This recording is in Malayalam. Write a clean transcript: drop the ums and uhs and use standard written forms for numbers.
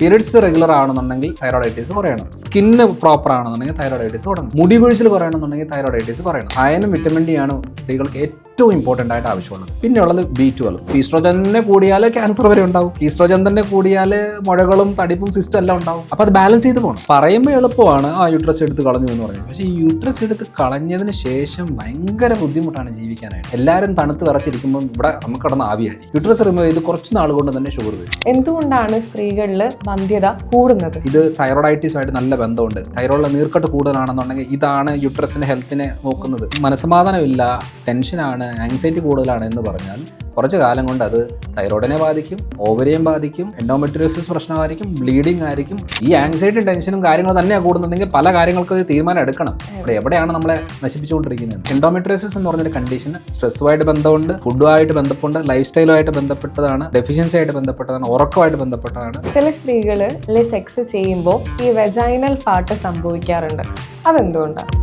പീരിയഡ്സ് റെഗുലർ ആണെന്നുണ്ടെങ്കിൽ തൈറോയിഡൈറ്റിസ് കുറയണം. സ്കിന്ന് പ്രോപ്പർ ആണെന്നുണ്ടെങ്കിൽ തൈറോയിഡൈറ്റിസ് കുറയണം. മുടി വീഴ്ചൽ കുറയണമെന്നുണ്ടെങ്കിൽ തൈറോയിഡൈറ്റിസ് കുറയണം. അയനും വിറ്റമിൻ ഡി ആണ് സ്ത്രീകൾക്ക് ഏറ്റവും ഇമ്പോർട്ടൻ്റ് ആയിട്ട് ആവശ്യമുള്ളത്. പിന്നെ ഉള്ളത് B12. ഈസ്ട്രോജൻ തന്നെ കൂടിയാൽ ക്യാൻസർ വരെ ഉണ്ടാവും. ഈസ്ട്രോജൻ തന്നെ കൂടിയാൽ മുഴകളും തടിപ്പും സിസ്റ്റം എല്ലാം ഉണ്ടാവും. അപ്പോൾ അത് ബാലൻസ് ചെയ്ത് പോകണം. പറയുമ്പോൾ എളുപ്പമാണ് യൂട്രസ് എടുത്ത് കളഞ്ഞു എന്ന് പറയുന്നത്. പക്ഷേ ഈ യൂട്രസ് എടുത്ത് കളഞ്ഞതിന് ശേഷം ഭയങ്കര ബുദ്ധിമുട്ടാണ് ജീവിക്കാനായിട്ട്. എല്ലാവരും തണുത്ത് വിറച്ചിരിക്കുമ്പോൾ ഇവിടെ നമുക്ക് കിടന്ന് ആവിയായി. യൂട്രസ് റിമൂവ് ചെയ്ത് കുറച്ച് നാൾ കൊണ്ട് തന്നെ ഷുഗർ വരും. എന്തുകൊണ്ടാണ് സ്ത്രീകളിൽ വന്ധ്യത കൂടുന്നത്? ഇത് തൈറോയിഡൈറ്റിസുമായിട്ട് നല്ല ബന്ധമുണ്ട്. തൈറോയിഡിലെ നീർക്കെട്ട് കൂടുതലാണെന്നുണ്ടെങ്കിൽ ഇതാണ് യൂട്രസിന്റെ ഹെൽത്തിനെ നോക്കുന്നത്. മനസ്സമാധാനമില്ല, ടെൻഷനാണ്, ആങ്സൈറ്റി കൂടുതലാണ് എന്ന് പറഞ്ഞാൽ കുറച്ച് കാലം കൊണ്ട് അത് തൈറോയിഡിനെ ബാധിക്കും, ഓവറിയും ബാധിക്കും, എൻഡോമെട്രിയോസിസ് പ്രശ്നമായിരിക്കും, ബ്ലീഡിംഗ് ആയിരിക്കും. ഈ ആങ്സൈറ്റിയും ടെൻഷനും കാര്യങ്ങൾ തന്നെയാണ് കൂടുന്നുണ്ടെങ്കിൽ പല കാര്യങ്ങൾക്ക് തീരുമാനം എടുക്കണം. ഇവിടെ എവിടെയാണ് നമ്മളെ നശിപ്പിച്ചുകൊണ്ടിരിക്കുന്നത്? എൻഡോമെട്രിയോസിസ് എന്ന് പറഞ്ഞൊരു കണ്ടീഷൻ സ്ട്രെസ്സുമായിട്ട് ബന്ധമുണ്ട്, ഫുഡുമായിട്ട് ബന്ധപ്പെട്ട്, ലൈഫ് സ്റ്റൈലുമായിട്ട് ബന്ധപ്പെട്ടതാണ്, ഡെഫിഷ്യൻസി ആയിട്ട് ബന്ധപ്പെട്ടതാണ്, ഉറക്കമായിട്ട് ബന്ധപ്പെട്ടതാണ്. ചില സ്ത്രീകള് സെക്സ് ചെയ്യുമ്പോൾ ഈ വെജൈനൽ പാർട്ട് സംഭവിക്കാറുണ്ട്. അതെന്തുകൊണ്ടാണ്?